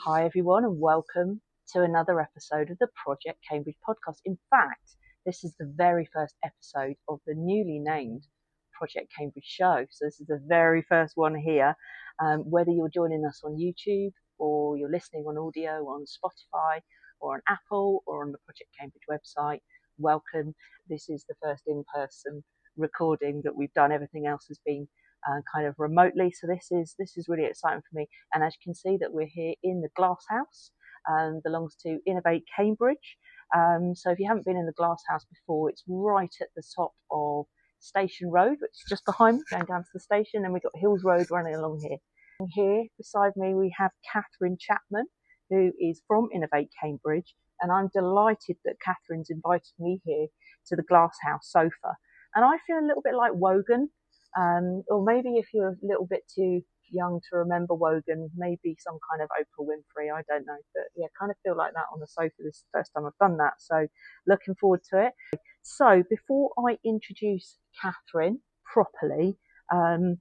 Hi everyone and welcome to another episode of the Project Cambridge podcast. In fact, this is the very first episode of the newly named Project Cambridge show. So this is the very first one here. Whether you're joining us on YouTube or you're listening on audio on Spotify or on Apple or on the Project Cambridge website, welcome. This is the first in-person recording that we've done. Everything else has been kind of remotely, so this is really exciting for me. And as you can see, that we're here in the Glasshouse, belongs to Innovate Cambridge. So if you haven't been in the Glasshouse before, it's right at the top of Station Road, which is just behind me, going down to the station. And we've got Hills Road running along here. And here beside me we have Kathryn Chapman, who is from Innovate Cambridge, and I'm delighted that Kathryn's invited me here to the Glasshouse sofa. And I feel a little bit like Wogan. Or maybe if you're a little bit too young to remember Wogan, maybe some kind of Oprah Winfrey, I don't know. But yeah, kind of feel like that on the sofa. This is the first time I've done that, so looking forward to it. So before I introduce Kathryn properly, a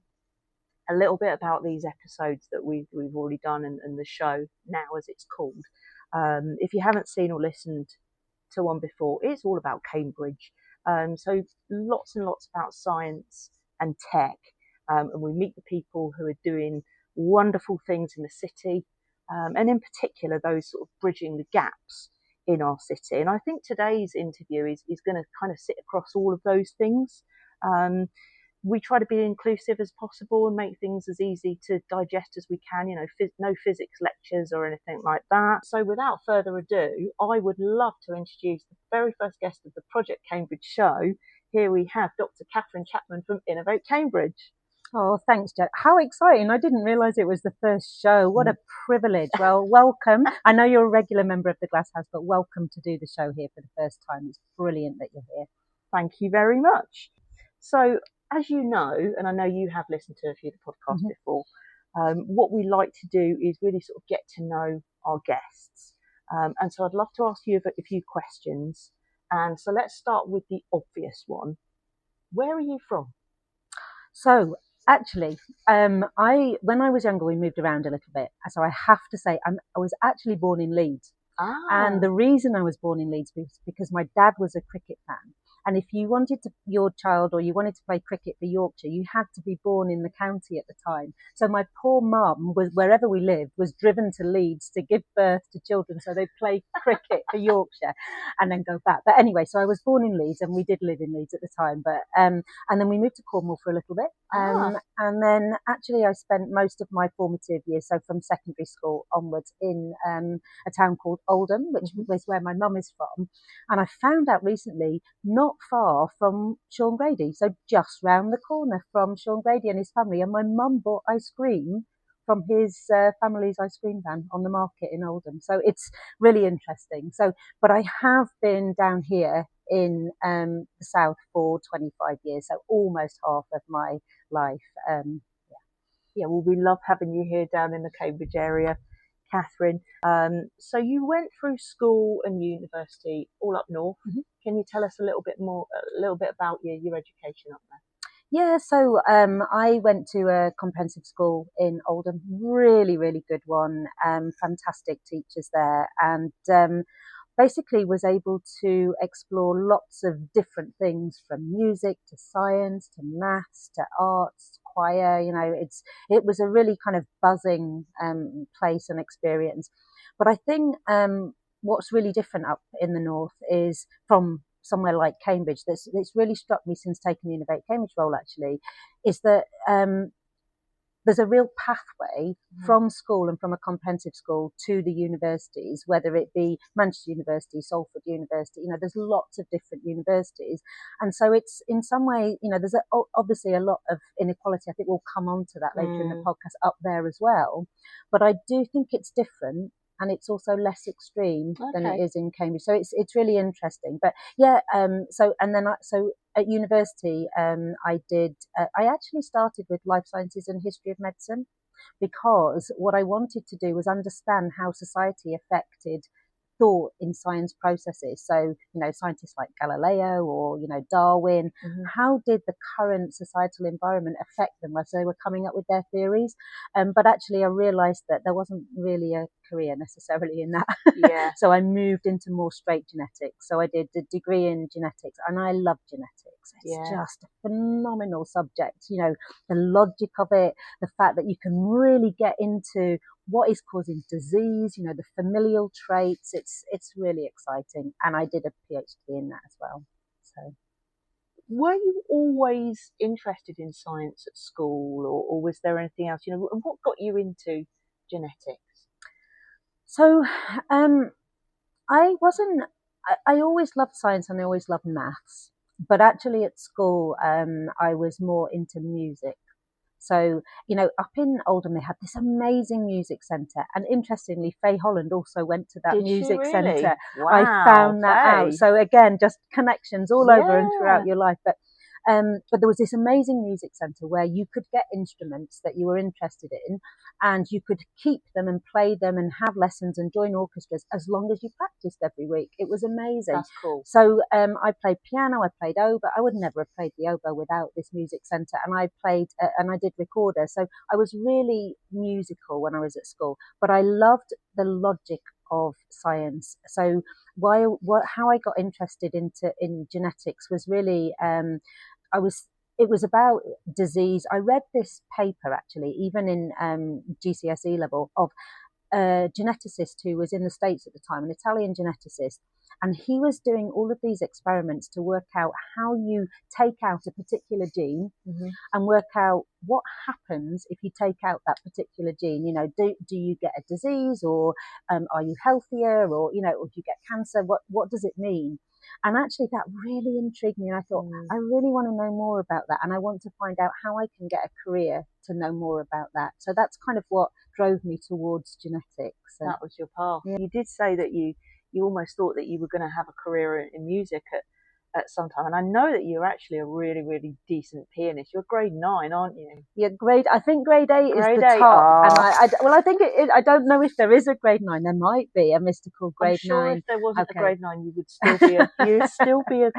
little bit about these episodes that we've already done and the show now as it's called. If you haven't seen or listened to one before, it's all about Cambridge. So lots and lots about science and tech, and we meet the people who are doing wonderful things in the city, and in particular those sort of bridging the gaps in our city. And I think today's interview is going to kind of sit across all of those things. We try to be inclusive as possible and make things as easy to digest as we can, no physics lectures or anything like that. So without further ado, I would love to introduce the very first guest of the Project Cambridge show. Here we have Dr. Kathryn Chapman from Innovate Cambridge. Oh, thanks, Jo. How exciting. I didn't realise it was the first show. What a privilege. Well, welcome. I know you're a regular member of the Glasshouse, but welcome to do the show here for the first time. It's brilliant that you're here. Thank you very much. So, as you know, and I know you have listened to a few of the podcasts before, what we like to do is really sort of get to know our guests. And so I'd love to ask you a few questions. And so let's start with the obvious one. Where are you from? So actually, when I was younger, we moved around a little bit. So I have to say, I was actually born in Leeds. And the reason I was born in Leeds was because my dad was a cricket fan. And if you wanted your child or you wanted to play cricket for Yorkshire, you had to be born in the county at the time. So my poor mum, wherever we lived, was driven to Leeds to give birth to children so they'd play cricket for Yorkshire and then go back. But anyway, so I was born in Leeds and we did live in Leeds at the time. But and then we moved to Cornwall for a little bit. And then actually I spent most of my formative years, so from secondary school onwards, in a town called Oldham, which was where my mum is from. And I found out recently, not far from 𝗘𝗃𝗿𝗃, so just round the corner from 𝗘𝗃𝗿𝗃 and his family. And my mum bought ice cream from his family's ice cream van on the market in Oldham. So it's really interesting. So, but I have been down here in the south for 25 years, so almost half of my life. Yeah, well, we love having you here down in the Cambridge area, Kathryn. So you went through school and university all up north. Can you tell us a little bit about your education up there? Yeah, so I went to a comprehensive school in Oldham, really, really good one, fantastic teachers there, and basically was able to explore lots of different things, from music to science to maths to arts, choir. It was a really kind of buzzing place and experience. But I think what's really different up in the north is from somewhere like Cambridge, that's really struck me since taking the Innovate Cambridge role actually, is that there's a real pathway from school and from a comprehensive school to the universities, whether it be Manchester University, Salford University. There's lots of different universities. And so it's in some way, there's obviously a lot of inequality. I think we'll come on to that later in the podcast up there as well. But I do think it's different. And it's also less extreme than it is in Cambridge. So it's really interesting. But yeah, so at university, I actually started with life sciences and history of medicine, because what I wanted to do was understand how society affected thought in science processes. So, scientists like Galileo or, Darwin, how did the current societal environment affect them as they were coming up with their theories? But actually I realized that there wasn't really a career necessarily in that. Yeah. So I moved into more straight genetics. So I did a degree in genetics, and I love genetics. It's just a phenomenal subject, the logic of it, the fact that you can really get into what is causing disease, the familial traits. It's really exciting. And I did a PhD in that as well. So, were you always interested in science at school, or was there anything else? And what got you into genetics? So, I always loved science and I always loved maths, but actually at school, I was more into music. So, up in Oldham, they had this amazing music centre. And interestingly, Faye Holland also went to that music centre. Wow, I found that out. So again, just connections all over and throughout your life. But there was this amazing music centre where you could get instruments that you were interested in, and you could keep them and play them and have lessons and join orchestras as long as you practiced every week. It was amazing. That's cool. So I played piano, I played oboe. I would never have played the oboe without this music centre. And I played and I did recorder. So I was really musical when I was at school, but I loved the logic of science. So how I got interested in genetics was really it was about disease. I read this paper actually, even in GCSE level, of a geneticist who was in the States at the time, an Italian geneticist, and he was doing all of these experiments to work out how you take out a particular gene and work out what happens if you take out that particular gene. Do you get a disease, or are you healthier, or or do you get cancer? What does it mean? And actually that really intrigued me, and I thought, I really want to know more about that, and I want to find out how I can get a career to know more about that. So that's kind of what drove me towards genetics. That was your path. You did say that you almost thought that you were going to have a career in music at some time, and I know that you're actually a really, really decent pianist. You're grade 9, aren't you? Yeah, I think grade 8 is the top. And I think I don't know if there is a grade 9. There might be a mystical grade 9. I'm sure if there wasn't a grade 9, you would still be a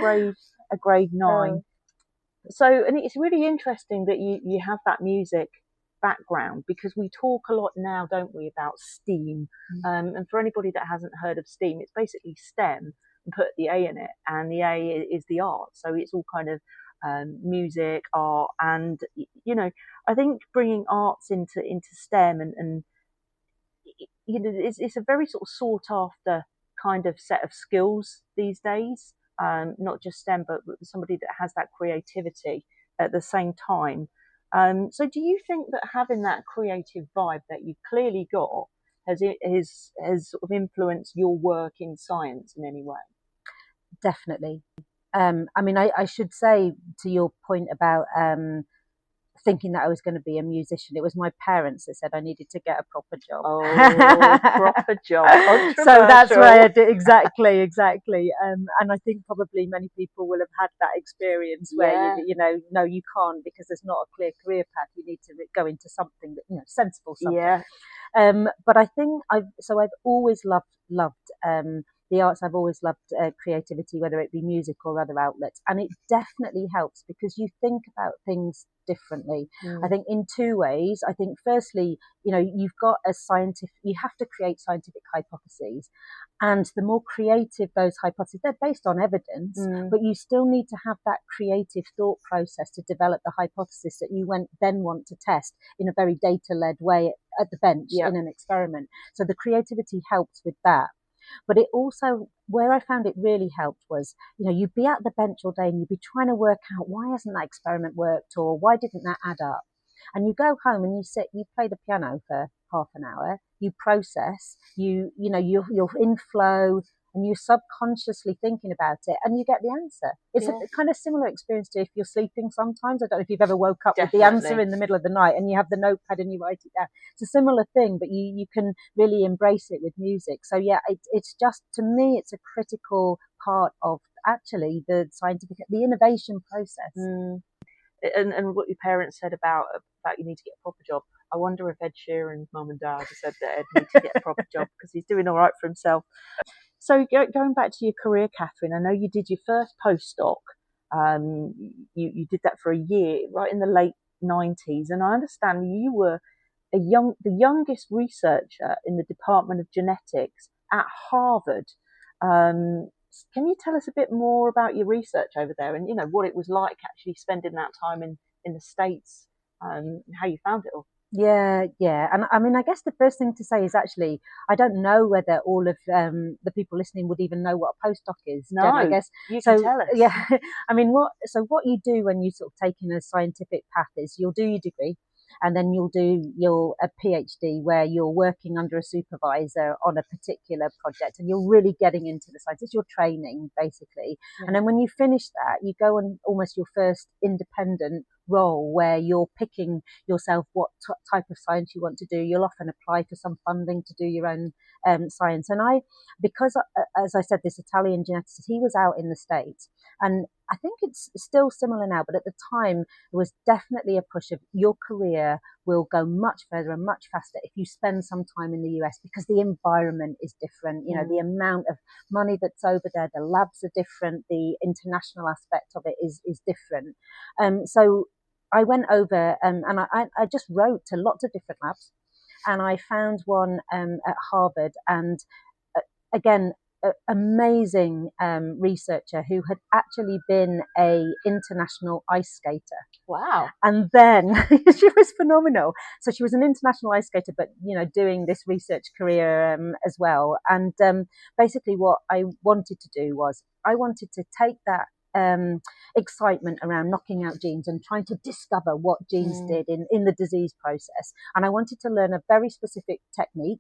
grade 9. So, and it's really interesting that you have that music background, because we talk a lot now, don't we, about STEAM. And for anybody that hasn't heard of STEAM, it's basically STEM and put the A in it, and the A is the art. So it's all kind of music, art, and I think bringing arts into STEM and it's a very sort of sought after kind of set of skills these days. Not just STEM, but somebody that has that creativity at the same time. So do you think that having that creative vibe that you've clearly got has sort of influenced your work in science in any way? Definitely. I should say, to your point about thinking that I was going to be a musician, it was my parents that said I needed to get a proper job. Oh, proper job. So that's why I did exactly. And I think probably many people will have had that experience where no, you can't, because there's not a clear career path. You need to go into something that sensible something. Yeah. But I think I've always loved the arts. I've always loved creativity, whether it be music or other outlets, and it definitely helps because you think about things differently. I think in two ways. I think firstly, you've got you have to create scientific hypotheses, and the more creative those hypotheses, they're based on evidence, but you still need to have that creative thought process to develop the hypothesis that you then want to test in a very data-led way at the bench in an experiment. So the creativity helps with that. But it also, where I found it really helped was, you'd be at the bench all day and you'd be trying to work out, why hasn't that experiment worked, or why didn't that add up? And you go home and you play the piano for half an hour, you process, you're in flow, and you're subconsciously thinking about it, and you get the answer. It's a kind of similar experience to if you're sleeping sometimes. I don't know if you've ever woke up with the answer in the middle of the night and you have the notepad and you write it down. It's a similar thing, but you can really embrace it with music. So it's just, to me, it's a critical part of actually the innovation process. And what your parents said about you need to get a proper job. I wonder if Ed Sheeran's mum and dad said that Ed needs to get a proper job because he's doing all right for himself. So going back to your career, Kathryn, I know you did your first postdoc. You did that for a year, right in the late 90s, and I understand you were the youngest researcher in the Department of Genetics at Harvard. Can you tell us a bit more about your research over there, and what it was like actually spending that time in the States, how you found it all? Yeah. And I mean, I guess the first thing to say is actually, I don't know whether all of the people listening would even know what a postdoc is. No, Jen, I guess. You can tell us. Yeah. I mean, what you do when you sort of take in a scientific path is you'll do your degree, and then you'll do a PhD where you're working under a supervisor on a particular project, and you're really getting into the science. It's your training, basically. Yeah. And then when you finish that, you go on almost your first independent role where you're picking yourself what type of science you want to do. You'll often apply for some funding to do your own science. And because as I said, this Italian geneticist, he was out in the States, and I think it's still similar now, but at the time there was definitely a push of your career will go much further and much faster if you spend some time in the US, because the environment is different. The amount of money that's over there, the labs are different, the international aspect of it is different. So I went over and I just wrote to lots of different labs, and I found one at Harvard, and again, amazing researcher who had actually been a international ice skater. Wow. And then she was phenomenal. So she was an international ice skater, but doing this research career as well. And basically what I wanted to do was I wanted to take that excitement around knocking out genes and trying to discover what genes did in the disease process. And I wanted to learn a very specific technique.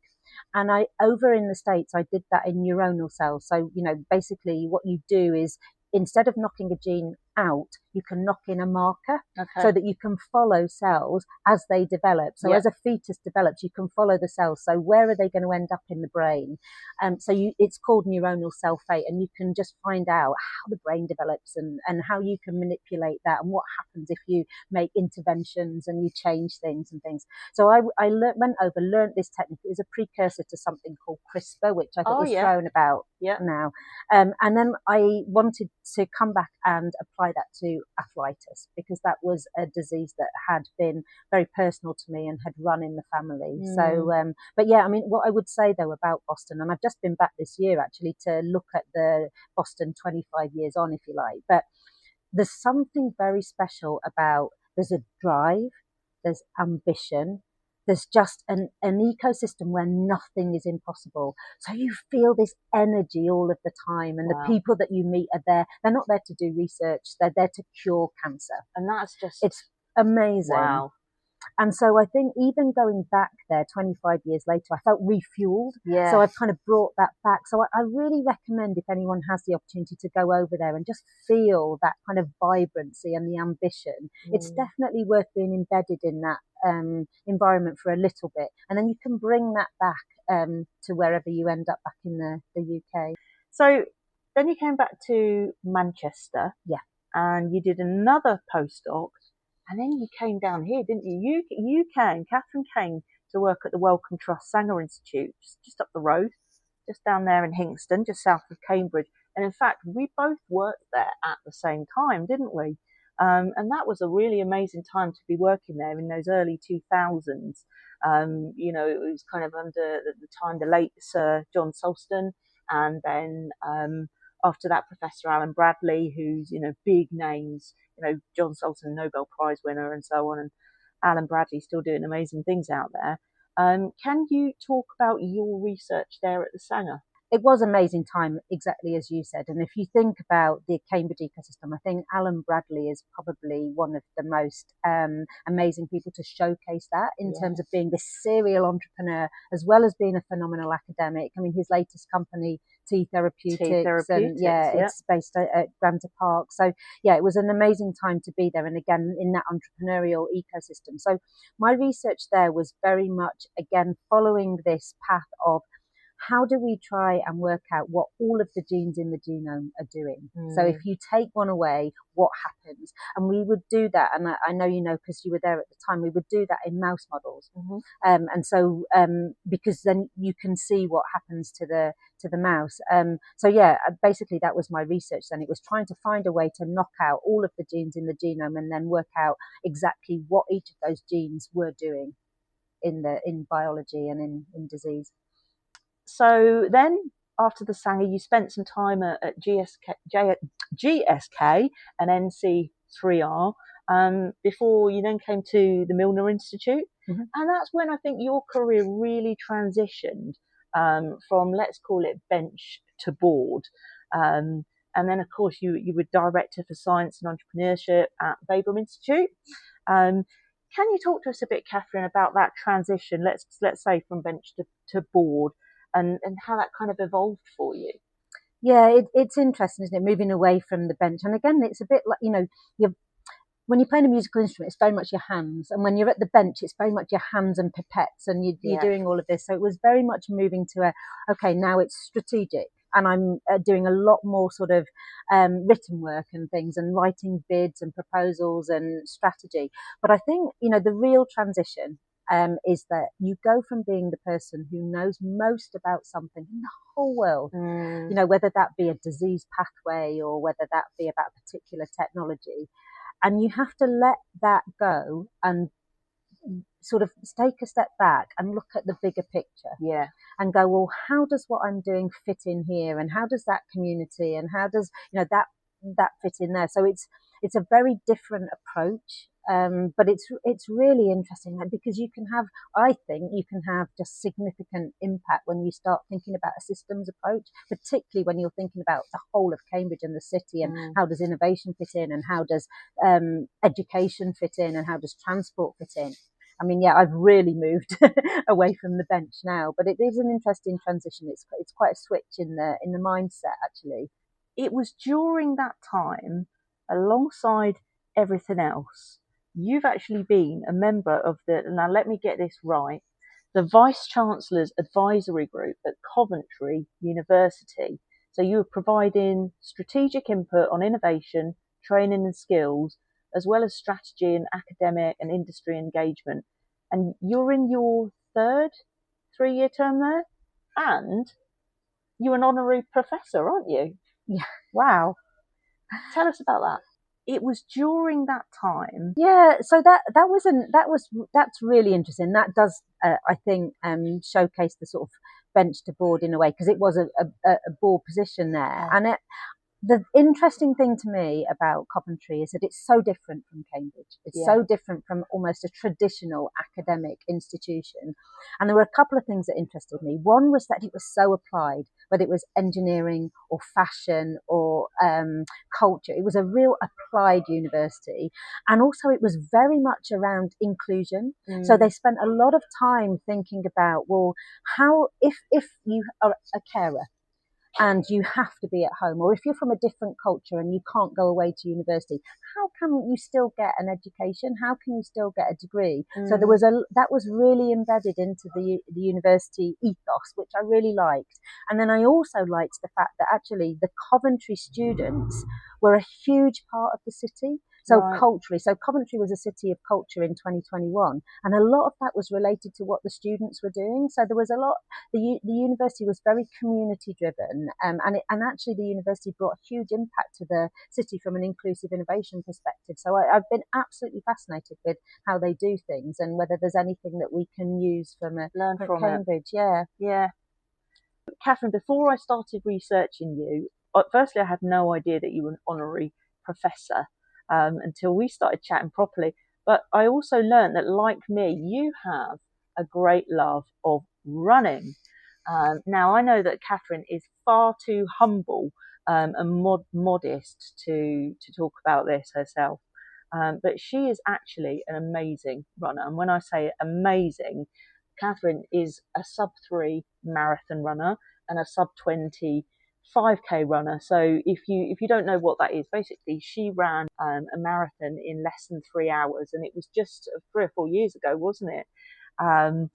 And over in the States, I did that in neuronal cells. So, basically what you do is instead of knocking a gene out, you can knock in a marker so that you can follow cells as they develop. So as a fetus develops, you can follow the cells. So where are they going to end up in the brain? It's called neuronal cell fate, and you can just find out how the brain develops and how you can manipulate that and what happens if you make interventions and you change things and things. So I went over, learned this technique. It was a precursor to something called CRISPR, which I think is thrown about now. And then I wanted to come back and apply that to arthritis, because that was a disease that had been very personal to me and had run in the family. So, but yeah, I mean, what I would say though about Boston, and I've just been back this year actually to look at the Boston 25 years on, if you like, but there's something very special about, there's a drive, there's ambition, there's just an ecosystem where nothing is impossible. So you feel this energy all of the time, and the people that you meet are there. They're not there to do research. They're there to cure cancer. And it's amazing. Wow. And so I think even going back there 25 years later, I felt refueled. Yeah. So I've kind of brought that back. So I really recommend, if anyone has the opportunity to go over there and just feel that kind of vibrancy and the ambition, it's definitely worth being embedded in that environment for a little bit. And then you can bring that back to wherever you end up back in the UK. So then you came back to Manchester. Yeah. And you did another postdoc. And then you came down here, didn't you? Kathryn came to work at the Wellcome Trust Sanger Institute, just up the road, just down there in Hinxton, just south of Cambridge. And in fact, we both worked there at the same time, didn't we? And that was a really amazing time to be working there in those early 2000s. It was kind of under the time the late Sir John Sulston, and then after that, Professor Alan Bradley, who's, big names, John Sulston, Nobel Prize winner and so on, and Alan Bradley still doing amazing things out there. Can you talk about your research there at the Sanger? It was an amazing time, exactly as you said. And if you think about the Cambridge ecosystem, I think Alan Bradley is probably one of the most amazing people to showcase that in terms of being this serial entrepreneur, as well as being a phenomenal academic. I mean, his latest company, 𝗘𝗽𝗶𝘀𝗃𝗁𝗃, it's based at Granta Park. So yeah, it was an amazing time to be there. And again, in that entrepreneurial ecosystem. So my research there was very much, again, following this path of how do we try and work out what all of the genes in the genome are doing? So if you take one away, what happens? And we would do that, and I know you know because you were there at the time, we would do that in mouse models. And so because then you can see what happens to the mouse. So yeah, basically that was my research then. It was trying to find a way to knock out all of the genes in the genome and then work out exactly what each of those genes were doing in biology and in disease. So then, after the Sanger, you spent some time at GSK and NC3R before you then came to the Milner Institute. And that's when I think your career really transitioned from, let's call it, bench to board. And then, of course, you were Director for Science and Entrepreneurship at Veblen Institute. Can you talk to us a bit, Kathryn, about that transition, let's say from bench to board, and how that kind of evolved for you? Yeah, it's interesting, isn't it? Moving away from the bench. And again, it's a bit like, when you're playing a musical instrument, it's very much your hands. And when you're at the bench, it's very much your hands and pipettes, and you're doing all of this. So it was very much moving to okay, now it's strategic. And I'm doing a lot more sort of written work and things, and writing bids and proposals and strategy. But I think, the real transition is that you go from being the person who knows most about something in the whole world, whether that be a disease pathway or whether that be about a particular technology, and you have to let that go and sort of take a step back and look at the bigger picture. Yeah. And go, well, how does what I'm doing fit in here? And how does that community, and how does, that fit in there? So it's a very different approach. But it's really interesting because I think you can have just significant impact when you start thinking about a systems approach, particularly when you're thinking about the whole of Cambridge and the city, and how does innovation fit in, and how does education fit in, and how does transport fit in. I mean, yeah, I've really moved away from the bench now, but it is an interesting transition. It's quite a switch in the mindset, actually. It was during that time, alongside everything else, you've actually been a member of now let me get this right, the Vice Chancellor's Advisory Group at Coventry University. So you were providing strategic input on innovation, training and skills, as well as strategy and academic and industry engagement. And you're in your third 3-year term there, and you're an honorary professor, aren't you? Yeah. Wow. Tell us about that. It was during that time. Yeah, so that's really interesting. That does, I think, showcase the sort of bench to board in a way, because it was a board position there. And the interesting thing to me about Coventry is that it's so different from Cambridge. It's so different from almost a traditional academic institution. And there were a couple of things that interested me. One was that it was so applied, whether it was engineering or fashion or culture. It was a real applied university. And also it was very much around inclusion. So they spent a lot of time thinking about, well, how, if you are a carer, and you have to be at home, or if you're from a different culture and you can't go away to university, how can you still get an education? How can you still get a degree? So that was really embedded into the university ethos, which I really liked. And then I also liked the fact that actually the Coventry students were a huge part of the city. So culturally, so Coventry was a city of culture in 2021, and a lot of that was related to what the students were doing. So there was a lot. The university was very community driven, and actually the university brought a huge impact to the city from an inclusive innovation perspective. So I've been absolutely fascinated with how they do things, and whether there's anything that we can use from Cambridge. Yeah. Kathryn, before I started researching you, firstly I had no idea that you were an honorary professor. Until we started chatting properly. But I also learned that, like me, you have a great love of running. Now, I know that Kathryn is far too humble and modest to talk about this herself. But she is actually an amazing runner. And when I say amazing, Kathryn is a sub-3 marathon runner and a sub-20 5K runner. So if you don't know what that is, basically she ran a marathon in less than 3 hours, and it was just 3 or 4 years ago, wasn't it? And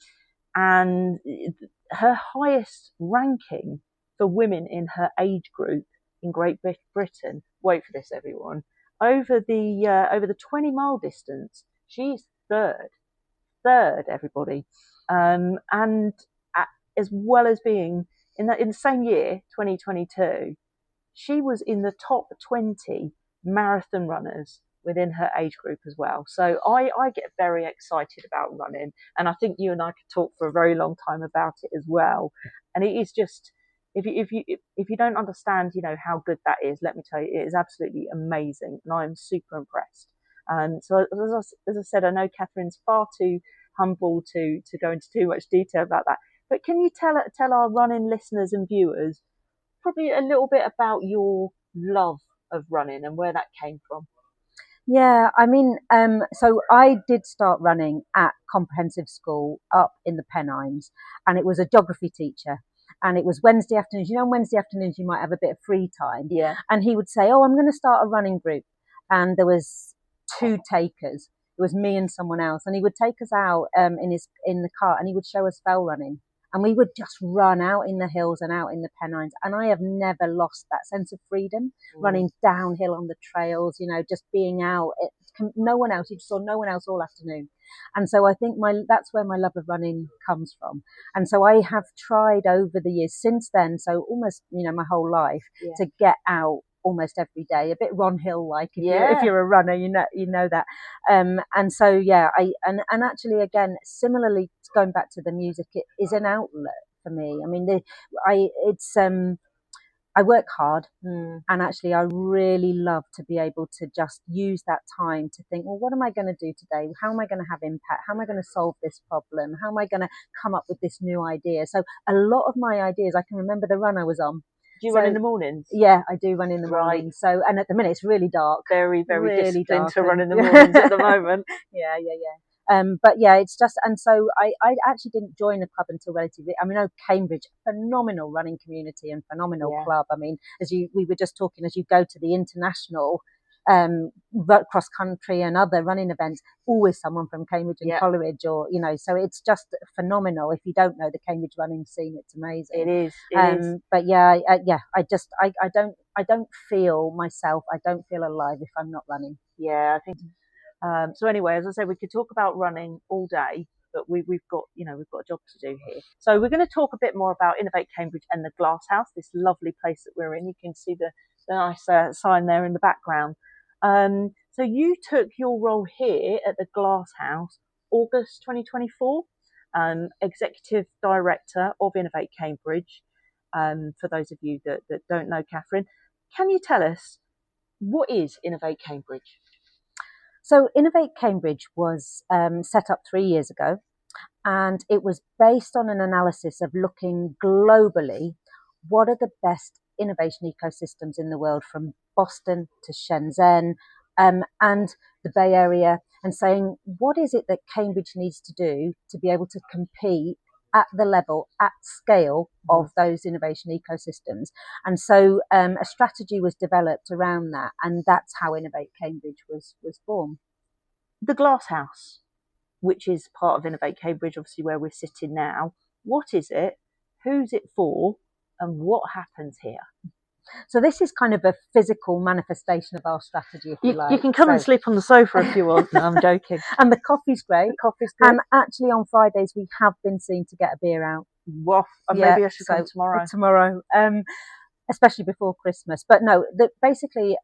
her highest ranking for women in her age group in Great Britain, wait for this everyone, over the 20-mile distance, she's third everybody, and as well as being in the same year, 2022, she was in the top 20 marathon runners within her age group as well. So I get very excited about running, and I think you and I could talk for a very long time about it as well. And it is just, if you don't understand, how good that is, let me tell you, it is absolutely amazing, and I'm super impressed. So as I said, I know Kathryn's far too humble to go into too much detail about that. But can you tell our running listeners and viewers probably a little bit about your love of running and where that came from? Yeah, I mean, so I did start running at comprehensive school up in the Pennines, and it was a geography teacher. And it was Wednesday afternoons. On Wednesday afternoons, you might have a bit of free time. Yeah. And he would say, oh, I'm going to start a running group. And there was 2 takers. It was me and someone else. And he would take us out in the car, and he would show us fell running. And we would just run out in the hills and out in the Pennines. And I have never lost that sense of freedom, running downhill on the trails, just being out. No one else, you just saw no one else all afternoon. And so I think that's where my love of running comes from. And so I have tried over the years since then, so almost, my whole life, to get out almost every day, a bit Ron Hill like if you're a runner, you know that. And so and actually again, similarly, going back to the music, it is an outlet for me. I mean, I work hard, and actually I really love to be able to just use that time to think, well, what am I going to do today? How am I going to have impact? How am I going to solve this problem? How am I going to come up with this new idea? So a lot of my ideas, I can remember the run I was on. Do you run in the mornings? Yeah, I do run in the mornings. So, and at the minute it's really dark. Very, very really disciplined to run in the mornings at the moment. Yeah. But yeah, it's just, and so I actually didn't join a club until relatively, Cambridge, phenomenal running community and phenomenal club. I mean, we were just talking, as you go to the international cross country and other running events, always someone from Cambridge and Coleridge, or so it's just phenomenal. If you don't know the Cambridge running scene, it's amazing. It is. But I don't feel myself. I don't feel alive if I'm not running. Yeah, I think. So anyway, as I said, we could talk about running all day, but we've got a job to do here. So we're going to talk a bit more about Innovate Cambridge and the Glasshouse, this lovely place that we're in. You can see the nice sign there in the background. So you took your role here at the Glasshouse August 2024, Executive Director of Innovate Cambridge. For those of you that don't know Kathryn, can you tell us what is Innovate Cambridge? So Innovate Cambridge was set up 3 years ago, and it was based on an analysis of looking globally, what are the best innovation ecosystems in the world, from Boston to Shenzhen and the Bay Area, and saying, what is it that Cambridge needs to do to be able to compete at the level, at scale of those innovation ecosystems? And so a strategy was developed around that, and that's how Innovate Cambridge was born. The Glasshouse, which is part of Innovate Cambridge, obviously where we're sitting now, what is it, who's it for, and what happens here? So this is kind of a physical manifestation of our strategy, if you like. You can come and sleep on the sofa if you want. No, I'm joking. And the coffee's great. The coffee's good. And actually on Fridays we have been seen to get a beer out. Well, maybe I should come tomorrow. Tomorrow. Especially before Christmas. But no, basically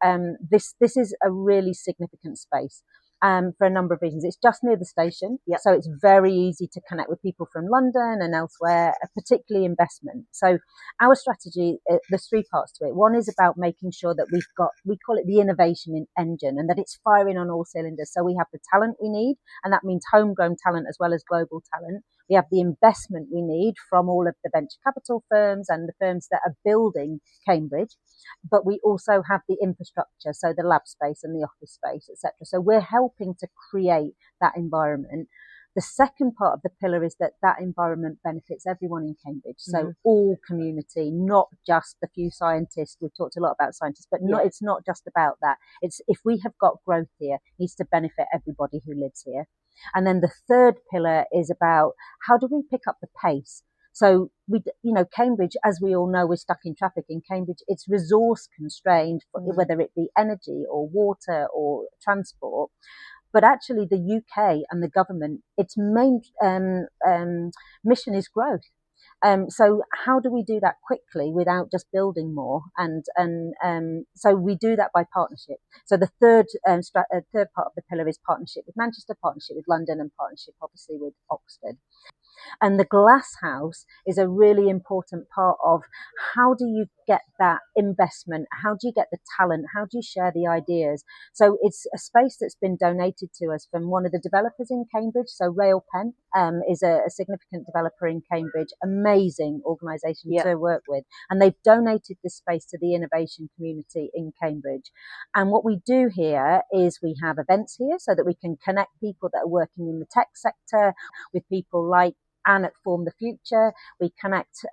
this is a really significant space. For a number of reasons. It's just near the station, so it's very easy to connect with people from London and elsewhere, particularly investment. So our strategy, there's 3 parts to it. One is about making sure that we call it the innovation engine, and that it's firing on all cylinders. So we have the talent we need, and that means homegrown talent as well as global talent. We have the investment we need from all of the venture capital firms and the firms that are building Cambridge, but we also have the infrastructure, so the lab space and the office space, etc. So we're helping to create that environment. The second part of the pillar is that environment benefits everyone in Cambridge, so all community, not just the few scientists. We've talked a lot about scientists, but it's not just about that. It's, if we have got growth here, it needs to benefit everybody who lives here. And then the third pillar is about, how do we pick up the pace? So Cambridge, as we all know, we're stuck in traffic in Cambridge. It's resource constrained, whether it be energy or water or transport. But actually, the UK and the government, its main mission is growth. So how do we do that quickly without just building more? And so we do that by partnership. So the third part of the pillar is partnership with Manchester, partnership with London, and partnership, obviously, with Oxford. And the Glasshouse is a really important part of how do you get that investment? How do you get the talent? How do you share the ideas? So it's a space that's been donated to us from one of the developers in Cambridge. So 𝗟𝗪𝗺 is a significant developer in Cambridge, amazing organisation to work with. And they've donated this space to the innovation community in Cambridge. And what we do here is we have events here so that we can connect people that are working in the tech sector with people like Anne at 𝗤𝗵𝗽𝗀𝗀. We connect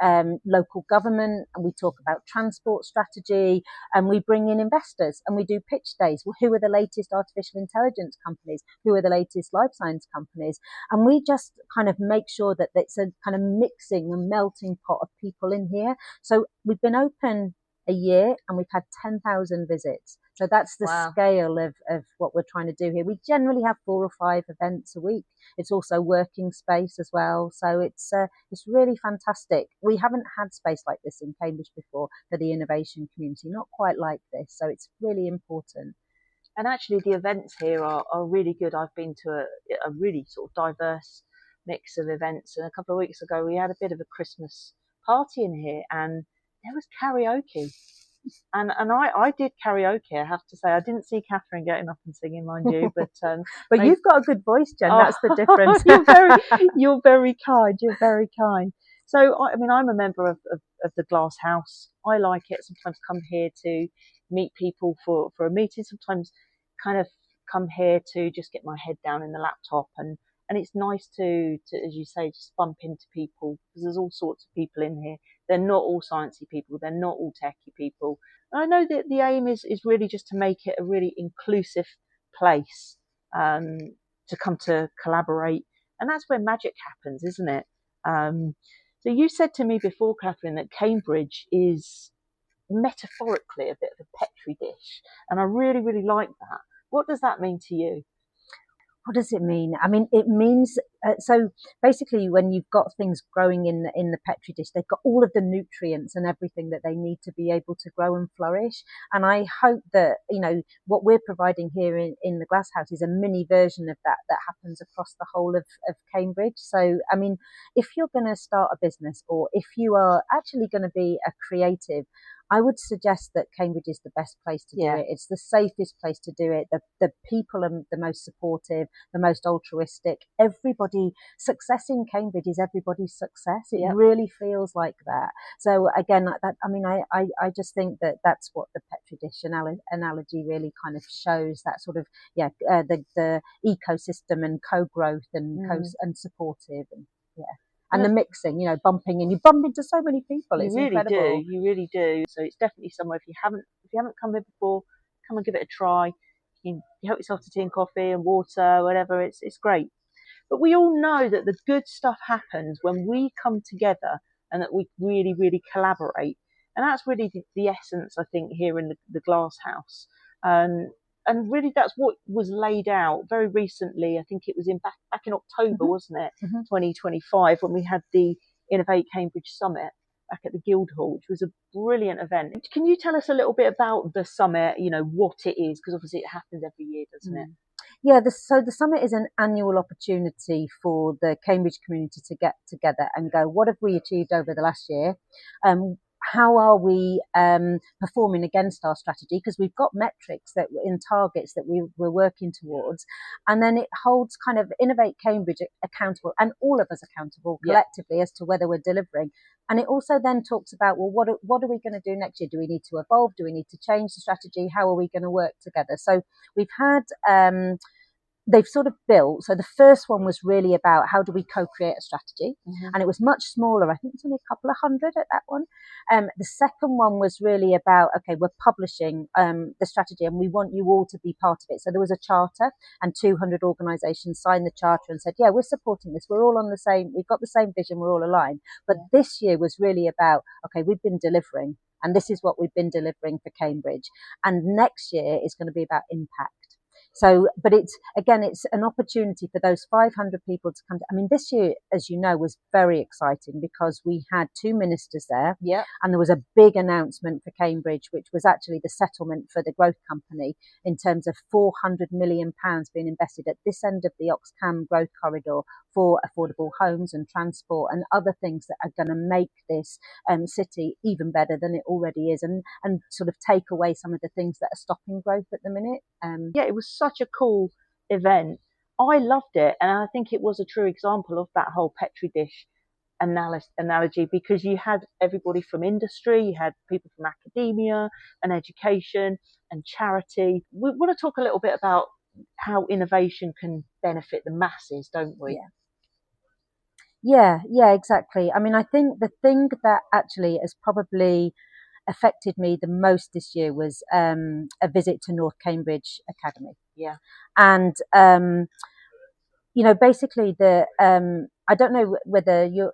local government, and we talk about transport strategy, and we bring in investors, and we do pitch days. Well, who are the latest artificial intelligence companies? Who are the latest life science companies? And we just kind of make sure that it's a kind of mixing and melting pot of people in here. So we've been open a year and we've had 10,000 visits. So that's the scale of what we're trying to do here. We generally have 4 or 5 events a week. It's also working space as well. So it's really fantastic. We haven't had space like this in Cambridge before for the innovation community, not quite like this. So it's really important. And actually the events here are really good. I've been to a really sort of diverse mix of events. And a couple of weeks ago, we had a bit of a Christmas party in here, and there was karaoke. And I did karaoke, I have to say. I didn't see Kathryn getting up and singing, mind you, but but you've got a good voice, Jen. That's the difference. You're very kind. You're very kind. So I mean, I'm a member of the Glasshouse. I like it. Sometimes come here to meet people for a meeting. Sometimes kind of come here to just get my head down in the laptop, and it's nice to, as you say, just bump into people, because there's all sorts of people in here. They're not all sciencey people. They're not all techie people. And I know that the aim is really just to make it a really inclusive place to come to collaborate. And that's where magic happens, isn't it? So you said to me before, Kathryn, that Cambridge is metaphorically a bit of a petri dish. And I really, really like that. What does that mean to you? What does it mean? I mean, it means, so basically when you've got things growing in the petri dish, they've got all of the nutrients and everything that they need to be able to grow and flourish. And I hope that, what we're providing here in the Glasshouse is a mini version of that happens across the whole of Cambridge. So, I mean, if you're going to start a business, or if you are actually going to be a creative, I would suggest that Cambridge is the best place to do it. It's the safest place to do it. The people are the most supportive, the most altruistic. Success in Cambridge is everybody's success. It really feels like that. So again, I just think that that's what the petri dish analogy really kind of shows, that sort of, the ecosystem and co-growth and supportive and And the mixing, bumping, and you bump into so many people. It's incredible. You really do. So it's definitely somewhere. If you haven't come here before, come and give it a try. You help yourself to tea and coffee and water, whatever. It's great. But we all know that the good stuff happens when we come together and that we really, really collaborate. And that's really the essence, I think, here in the Glasshouse. And really, that's what was laid out very recently. I think it was back in October, wasn't it? 2025, when we had the Innovate Cambridge Summit back at the Guildhall, which was a brilliant event. Can you tell us a little bit about the summit, what it is? Because obviously it happens every year, doesn't it? Yeah, so the summit is an annual opportunity for the Cambridge community to get together and go, what have we achieved over the last year? How are we performing against our strategy? Because we've got metrics in targets that we're working towards. And then it holds kind of Innovate Cambridge accountable, and all of us accountable collectively as to whether we're delivering. And it also then talks about, well, what are we going to do next year? Do we need to evolve? Do we need to change the strategy? How are we going to work together? So we've had they've sort of built. So the first one was really about how do we co-create a strategy, and it was much smaller. I think it's only a couple of hundred at that one. The second one was really about, okay, we're publishing the strategy and we want you all to be part of it. So there was a charter, and 200 organisations signed the charter and said, yeah, we're supporting this. We're all on the same, we've got the same vision, we're all aligned. But this year was really about, okay, we've been delivering, and this is what we've been delivering for Cambridge. And next year is going to be about impact. So, but it's an opportunity for those 500 people to come to. I mean, this year, as you know, was very exciting because we had 2 ministers there, and there was a big announcement for Cambridge, which was actually the settlement for the growth company in terms of £400 million being invested at this end of the Oxcam growth corridor for affordable homes and transport and other things that are going to make this city even better than it already is, and sort of take away some of the things that are stopping growth at the minute. Yeah, it was such a cool event. I loved it, and I think it was a true example of that whole Petri dish analogy, because you had everybody from industry, you had people from academia and education and charity. We want to talk a little bit about how innovation can benefit the masses, don't we? Yeah, exactly. I mean, I think the thing that actually has probably affected me the most this year was a visit to North Cambridge Academy. Yeah. And, you know, basically I don't know whether you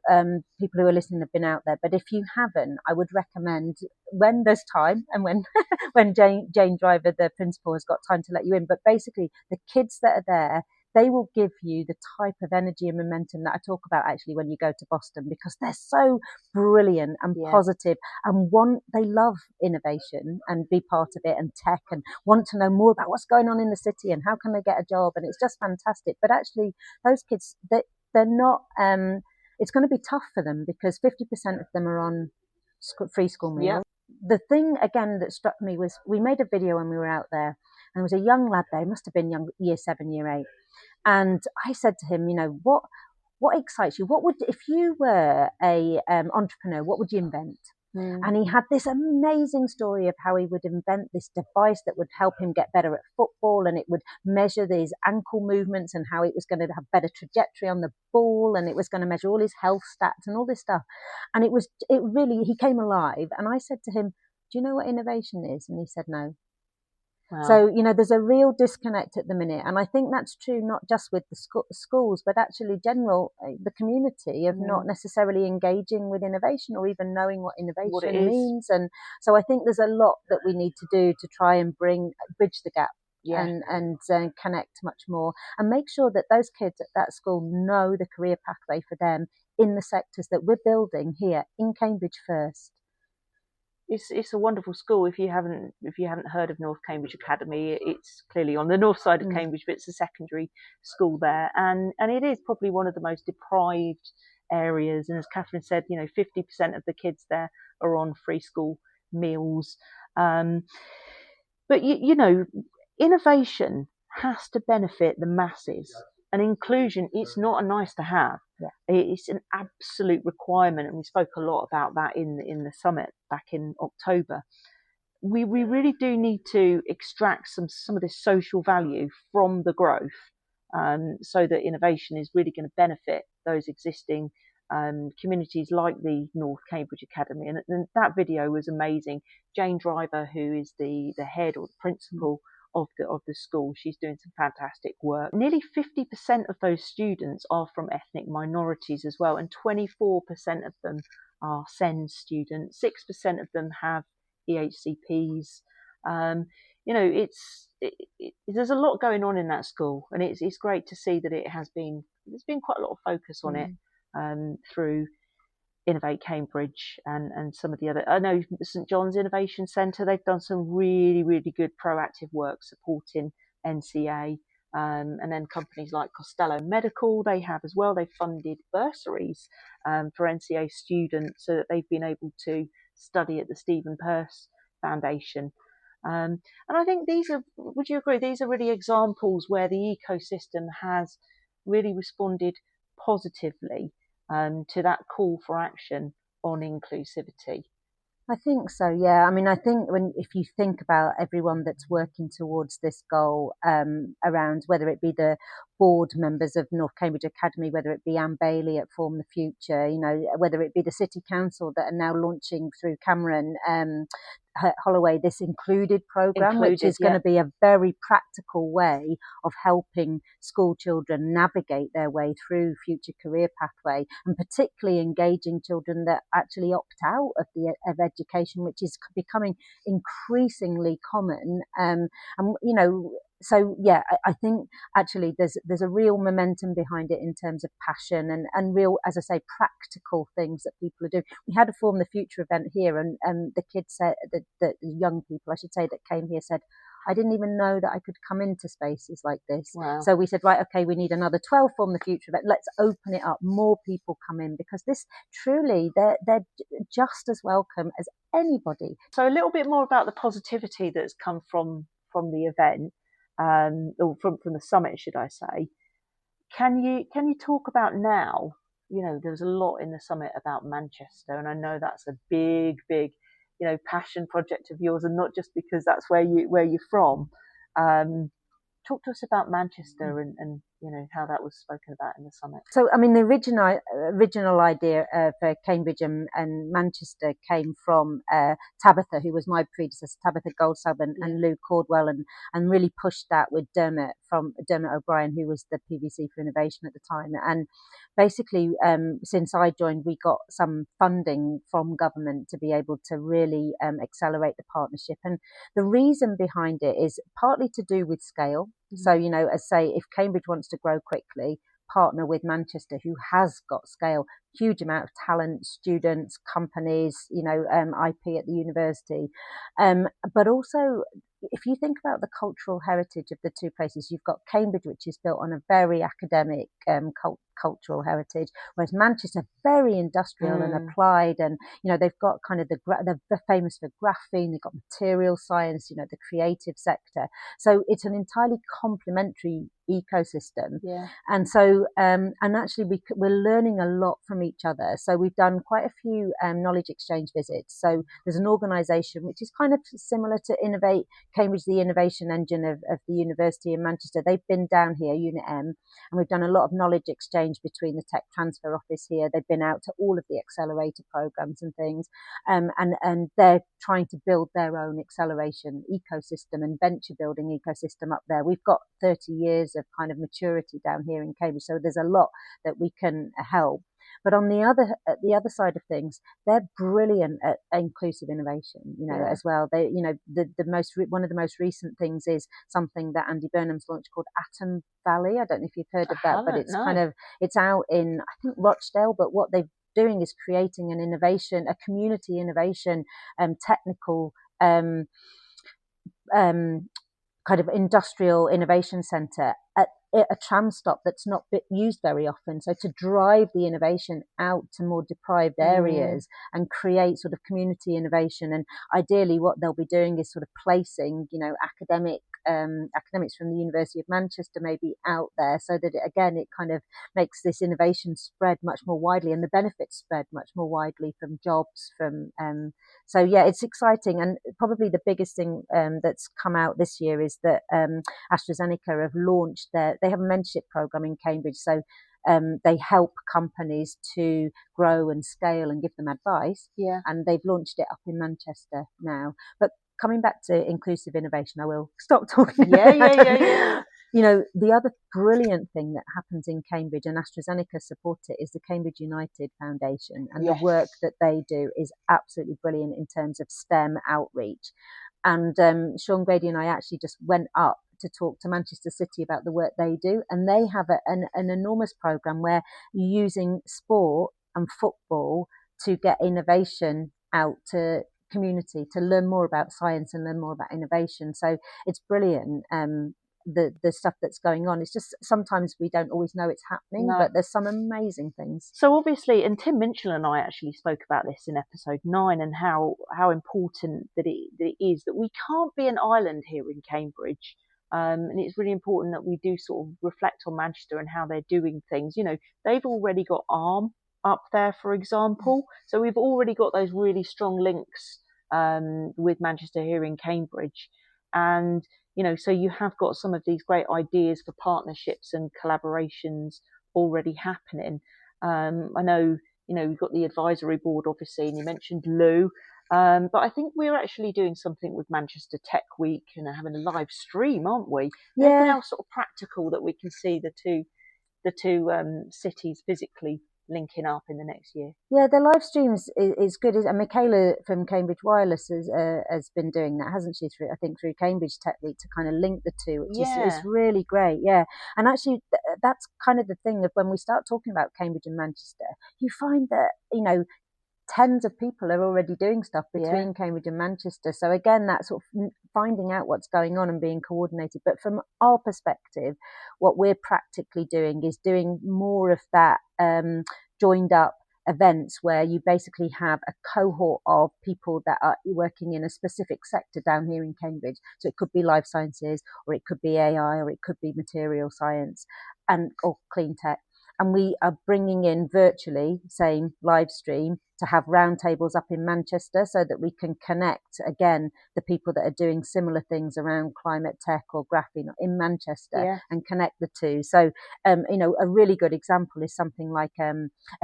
people who are listening have been out there, but if you haven't, I would recommend, when there's time and when when Jane Driver, the principal, has got time to let you in. But basically, the kids that are there, they will give you the type of energy and momentum that I talk about actually when you go to Boston, because they're so brilliant and positive and they love innovation and be part of it and tech and want to know more about what's going on in the city and how can they get a job. And it's just fantastic. But actually, those kids, they're not, it's going to be tough for them because 50% of them are on free school meals. Yeah. The thing, again, that struck me was we made a video when we were out there, and there was a young lad there, he must have been young, year 7, year 8. And I said to him, you know, what excites you? What would, if you were a entrepreneur, what would you invent? And he had this amazing story of how he would invent this device that would help him get better at football, and it would measure these ankle movements and how it was going to have better trajectory on the ball, and it was going to measure all his health stats and all this stuff. And it really, he came alive. And I said to him, do you know what innovation is? And he said, no. Wow. So, you know, there's a real disconnect at the minute. And I think that's true not just with the schools, but actually the community of not necessarily engaging with innovation or even knowing what innovation means. And so I think there's a lot that we need to do to try and bridge the gap. And connect much more and make sure that those kids at that school know the career pathway for them in the sectors that we're building here in Cambridge first. It's a wonderful school. If you haven't heard of North Cambridge Academy, it's clearly on the north side of Cambridge, but it's a secondary school there, and it is probably one of the most deprived areas. And as Kathryn said, you know, 50% of the kids there are on free school meals. But you know, innovation has to benefit the masses, and inclusion, it's not a nice to have. It's an absolute requirement, and we spoke a lot about that in the summit back in October. We really do need to extract some of this social value from the growth, so that innovation is really going to benefit those existing communities like the North Cambridge Academy. And that video was amazing. Jane Driver, who is the head or the principal of the school, she's doing some fantastic work. Nearly 50% of those students are from ethnic minorities as well, and 24% of them are SEND students. 6% of them have EHCPs. You know, there's a lot going on in that school, and it's great to see that there's been quite a lot of focus on it through Innovate Cambridge and some of the other. I know St John's Innovation Centre, they've done some really, really good proactive work supporting NCA, and then companies like Costello Medical, they have as well. They've funded bursaries for NCA students so that they've been able to study at the 𝗬𝗪𝗏 Foundation. And I think would you agree, these are really examples where the ecosystem has really responded positively to that call for action on inclusivity. I think so, yeah. I mean, I think if you think about everyone that's working towards this goal, around whether it be the board members of North Cambridge Academy, whether it be Anne Bailey at Form the Future, whether it be the City Council that are now launching through Cameron Holloway this included programme, which is going to be a very practical way of helping school children navigate their way through future career pathway, and particularly engaging children that actually opt out of education, which is becoming increasingly common. So yeah, I think actually there's a real momentum behind it in terms of passion and real, as I say, practical things that people are doing. We had a Form the Future event here, and the kids said, the young people, I should say, that came here said, I didn't even know that I could come into spaces like this. Wow. So we said, right, okay, we need another 12 Form the Future event. Let's open it up. More people come in, because this truly, they're just as welcome as anybody. So a little bit more about the positivity that's come from the event. Or from the summit, should I say? Can you talk about now? There's a lot in the summit about Manchester, and I know that's a big, passion project of yours, and not just because that's where you're from. Talk to us about Manchester and how that was spoken about in the summit. So, I mean, the original idea for Cambridge and Manchester came from Tabitha, who was my predecessor, Tabitha Goldsalb and Lou Caldwell, and really pushed that with Dermot O'Brien, who was the PVC for Innovation at the time. And basically, since I joined, we got some funding from government to be able to really accelerate the partnership. And the reason behind it is partly to do with scale. So, as say, if Cambridge wants to grow quickly, partner with Manchester, who has got scale, huge amount of talent, students, companies, IP at the university. But also, if you think about the cultural heritage of the two places, you've got Cambridge, which is built on a very academic cultural heritage, whereas Manchester, very industrial and applied, and they've got kind of they're famous for graphene, they've got material science, the creative sector. So it's an entirely complementary ecosystem. And so and actually we're learning a lot from each other. So we've done quite a few knowledge exchange visits. So there's an organisation which is kind of similar to Innovate, Cambridge, the innovation engine of the University in Manchester. They've been down here, Unit M, and we've done a lot of knowledge exchange between the tech transfer office here. They've been out to all of the accelerator programs and things, and they're trying to build their own acceleration ecosystem and venture building ecosystem up there. We've got 30 years of kind of maturity down here in Cambridge, so there's a lot that we can help. But on the other side of things, they're brilliant at inclusive innovation, as well. They, one of the most recent things is something that Andy Burnham's launched called Atom Valley. I don't know if you've heard of that, but it's it's out in, I think, Rochdale. But what they're doing is creating an innovation, a community innovation, technical, kind of industrial innovation centre at a tram stop that's not used very often. So to drive the innovation out to more deprived areas and create sort of community innovation. And ideally what they'll be doing is sort of placing, academics from the University of Manchester maybe out there, so that it kind of makes this innovation spread much more widely, and the benefits spread much more widely from jobs, so yeah, it's exciting. And probably the biggest thing that's come out this year is that AstraZeneca have launched they have a mentorship program in Cambridge. So they help companies to grow and scale and give them advice. And they've launched it up in Manchester now. But coming back to inclusive innovation, I will stop talking. Yeah. The other brilliant thing that happens in Cambridge, and AstraZeneca support it, is the Cambridge United Foundation. And the work that they do is absolutely brilliant in terms of STEM outreach. And Sean Grady and I actually just went up to talk to Manchester City about the work they do. And they have an enormous programme where you're using sport and football to get innovation out to community, to learn more about science and learn more about innovation. So it's brilliant. The stuff that's going on. It's just sometimes we don't always know it's happening, but there's some amazing things. So obviously, and Tim Minchell and I actually spoke about this in episode 9, and how important that it is that we can't be an island here in Cambridge. And it's really important that we do sort of reflect on Manchester and how they're doing things. They've already got ARM up there, for example. So we've already got those really strong links with Manchester here in Cambridge. And, you know, so you have got some of these great ideas for partnerships and collaborations already happening. I know, you know, we've got the advisory board, obviously, and you mentioned Lou. But I think we're actually doing something with Manchester Tech Week and having a live stream, aren't we? Yeah. Anything else sort of practical that we can see the two cities physically linking up in the next year? Yeah, the live streams is good. And 𝗓𝗃 from Cambridge Wireless has been doing that, hasn't she? Through Cambridge Tech Week, to kind of link the two, which is really great. Yeah, and actually that's kind of the thing of when we start talking about Cambridge and Manchester, you find that, you know, tens of people are already doing stuff between Cambridge and Manchester. So again, that's sort of finding out what's going on and being coordinated. But from our perspective, what we're practically doing is doing more of that joined up events where you basically have a cohort of people that are working in a specific sector down here in Cambridge. So it could be life sciences, or it could be AI, or it could be material science, or clean tech. And we are bringing in virtually, same live stream, to have roundtables up in Manchester so that we can connect, again, the people that are doing similar things around climate tech or graphene in Manchester and connect the two. So, you know, a really good example is something like a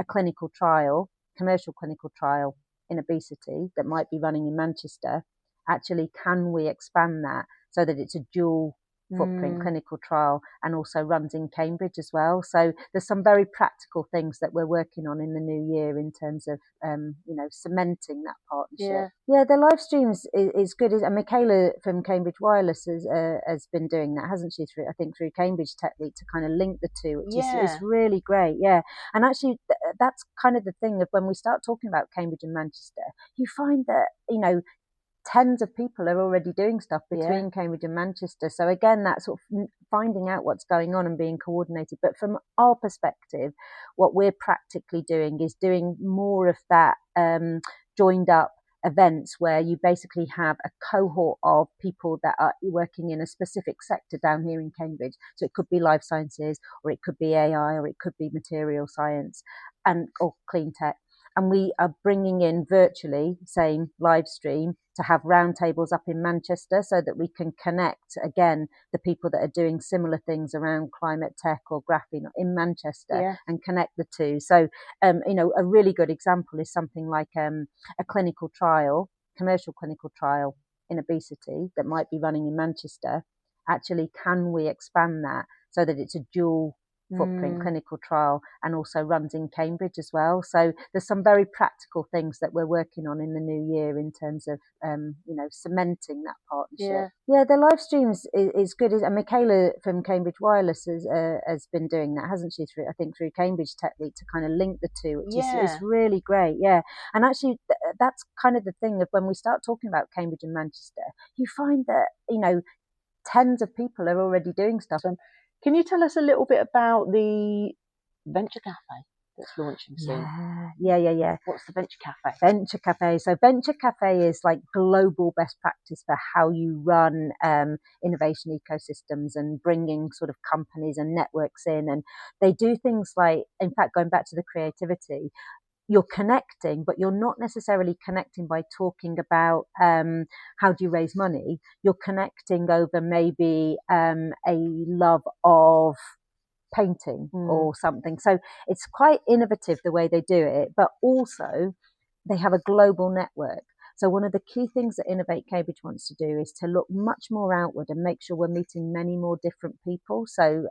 clinical trial, commercial clinical trial in obesity that might be running in Manchester. Actually, can we expand that so that it's a dual footprint clinical trial and also runs in Cambridge as well? So there's some very practical things that we're working on in the new year in terms of you know, cementing that partnership. Yeah, the live streams is good. And 𝗓𝗃 from Cambridge Wireless has been doing that, hasn't she? Through Cambridge Tech Week, to kind of link the two, which is really great. Yeah, and actually that's kind of the thing of when we start talking about Cambridge and Manchester, you find that, you know, tens of people are already doing stuff between Cambridge and Manchester. So again, that's sort of finding out what's going on and being coordinated. But from our perspective, what we're practically doing is doing more of that joined up events where you basically have a cohort of people that are working in a specific sector down here in Cambridge. So it could be life sciences, or it could be AI, or it could be material science, or clean tech. And we are bringing in virtually, same live stream, to have roundtables up in Manchester so that we can connect, again, the people that are doing similar things around climate tech or graphene in Manchester and connect the two. So, you know, a really good example is something like a clinical trial, commercial clinical trial in obesity that might be running in Manchester. Actually, can we expand that so that it's a dual footprint clinical trial and also runs in Cambridge as well? So there's some very practical things that we're working on in the new year in terms of you know, cementing that partnership. Yeah, the live streams is good. And 𝗓𝗃 from Cambridge Wireless has been doing that, hasn't she? Through Cambridge Tech Week, to kind of link the two, which is really great. Yeah, and actually that's kind of the thing of when we start talking about Cambridge and Manchester, you find that, you know, tens of people are already doing stuff. Can you tell us a little bit about the Venture Cafe that's launching soon? Yeah. What's the Venture Cafe? Venture Cafe. So Venture Cafe is like global best practice for how you run innovation ecosystems and bringing sort of companies and networks in. And they do things like, in fact, going back to the creativity, you're connecting, but you're not necessarily connecting by talking about how do you raise money. You're connecting over maybe a love of painting or something. So it's quite innovative the way they do it, but also they have a global network. So one of the key things that Innovate Cambridge wants to do is to look much more outward and make sure we're meeting many more different people. So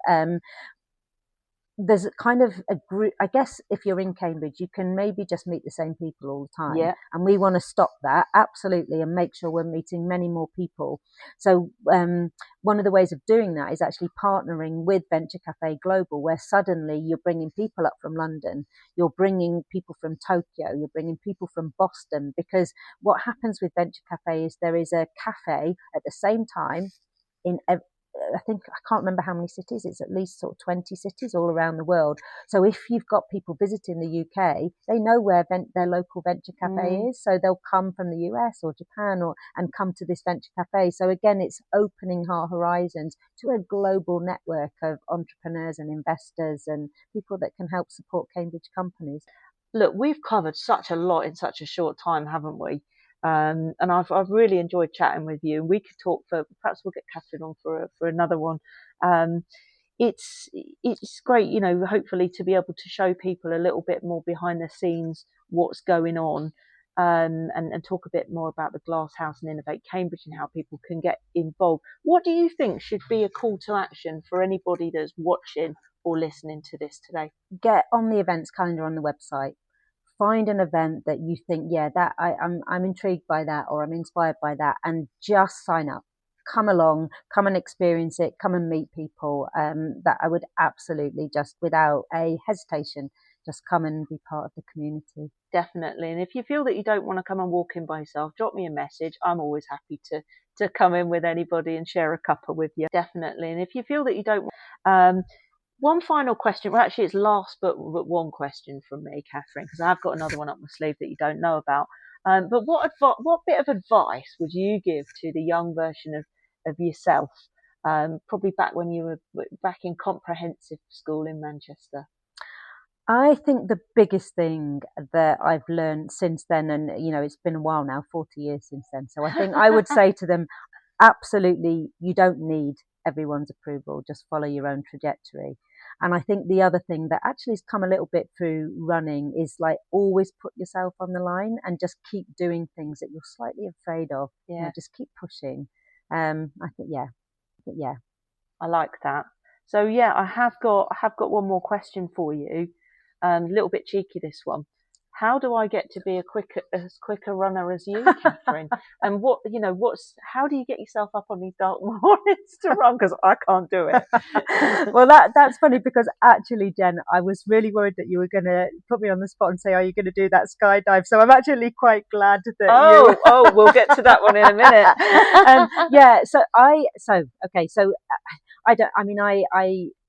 there's kind of a group, I guess, if you're in Cambridge, you can maybe just meet the same people all the time. And we want to stop that, absolutely, and make sure we're meeting many more people. So one of the ways of doing that is actually partnering with Venture Cafe Global, where suddenly you're bringing people up from London, you're bringing people from Tokyo, you're bringing people from Boston, because what happens with Venture Cafe is there is a cafe at the same time in I think, I can't remember how many cities, it's at least sort of 20 cities all around the world. So if you've got people visiting the UK, they know where their local Venture Cafe is. So they'll come from the US or Japan and come to this Venture Cafe. So again, it's opening our horizons to a global network of entrepreneurs and investors and people that can help support Cambridge companies. look, we've covered such a lot in such a short time, haven't we? And I've really enjoyed chatting with you. We could talk for, perhaps we'll get Kathryn on for another one. It's great, you know, hopefully to be able to show people a little bit more behind the scenes what's going on, and talk a bit more about the Glasshouse and Innovate Cambridge and how people can get involved. What do you think should be a call to action for anybody that's watching or listening to this today? Get on the events calendar on the website. Find an event that you think, yeah, that I'm intrigued by that, or I'm inspired by that, and just sign up. Come along, come and experience it, come and meet people. That I would absolutely, just without a hesitation, just come and be part of the community. Definitely. And if you feel that you don't want to come and walk in by yourself, drop me a message. I'm always happy to come in with anybody and share a cuppa with you. Definitely. And if you feel that you don't, one final question. Well, actually, it's last but one question from me, Kathryn, because I've got another one up my sleeve that you don't know about. But what bit of advice would you give to the young version of yourself, probably back when you were back in comprehensive school in Manchester? I think the biggest thing that I've learned since then, and you know, it's been a while now, 40 years since then. So I think I would say to them, absolutely, you don't need everyone's approval. Just follow your own trajectory. And I think the other thing that actually has come a little bit through running is like always put yourself on the line and just keep doing things that you're slightly afraid of. Yeah. You know, just keep pushing. I think, yeah. I like that. So yeah, I have got one more question for you. A little bit cheeky, this one. How do I get to be as quick a runner as you, Kathryn? And how do you get yourself up on these dark mornings to run? Because I can't do it. Well, that's funny, because actually, Jen, I was really worried that you were going to put me on the spot and say, "Are you going to do that skydive?" So I'm actually quite glad that we'll get to that one in a minute.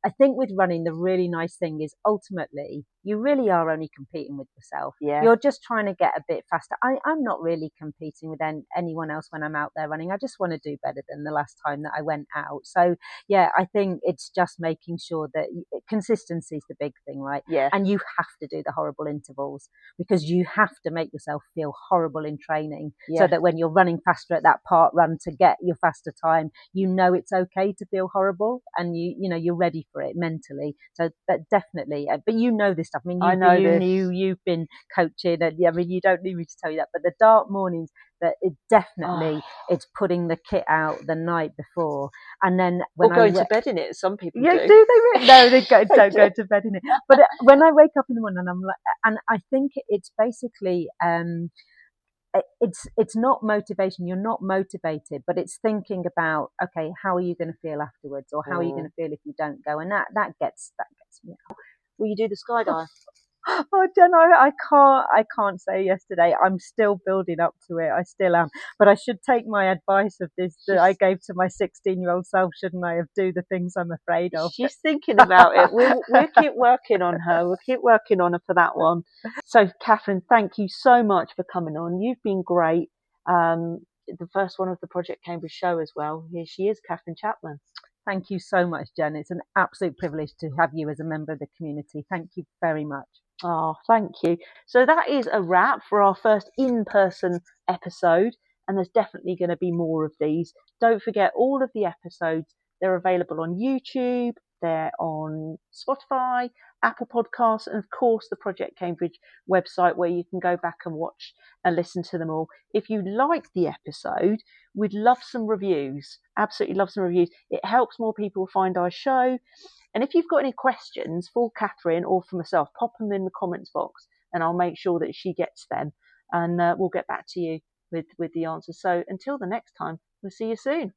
I think with running, the really nice thing is ultimately you really are only competing with yourself. Yeah. You're just trying to get a bit faster. I'm not really competing with anyone else when I'm out there running. I just want to do better than the last time that I went out. So yeah, I think it's just making sure that consistency is the big thing, right? Yeah. And you have to do the horrible intervals, because you have to make yourself feel horrible in training, so that when you're running faster at that part run to get your faster time, you know it's okay to feel horrible, and you're ready for it mentally. So that definitely, but you know this stuff. I mean, you've been coaching, and I mean, you don't need me to tell you that. But the dark mornings, that it definitely, it's putting the kit out the night before, and then going to bed in it. Some people do. Do they really? No, they don't go to bed in it. But when I wake up in the morning, and I'm like, and I think it's basically. It's not motivation. You're not motivated, but it's thinking about, okay, how are you going to feel afterwards, or how are you going to feel if you don't go, and that gets me out. Will you do the skydive? Oh, Jen, I can't say yesterday. I'm still building up to it. I still am. But I should take my advice of this that I gave to my 16-year-old self, shouldn't I? Of do the things I'm afraid of. She's thinking about it. We'll keep working on her. We'll keep working on her for that one. So, Kathryn, thank you so much for coming on. You've been great. The first one of the Project Cambridge show as well. Here she is, Kathryn Chapman. Thank you so much, Jen. It's an absolute privilege to have you as a member of the community. Thank you very much. Oh, thank you. So that is a wrap for our first in-person episode, and there's definitely going to be more of these. Don't forget, all of the episodes, they're available on YouTube, they're on Spotify, Apple Podcasts, and of course the Project Cambridge website, where you can go back and watch and listen to them all. If you like the episode, we'd love some reviews. Absolutely love some reviews. It helps more people find our show. And if you've got any questions for Kathryn or for myself, pop them in the comments box, and I'll make sure that she gets them, and we'll get back to you with the answers. So until the next time, we'll see you soon.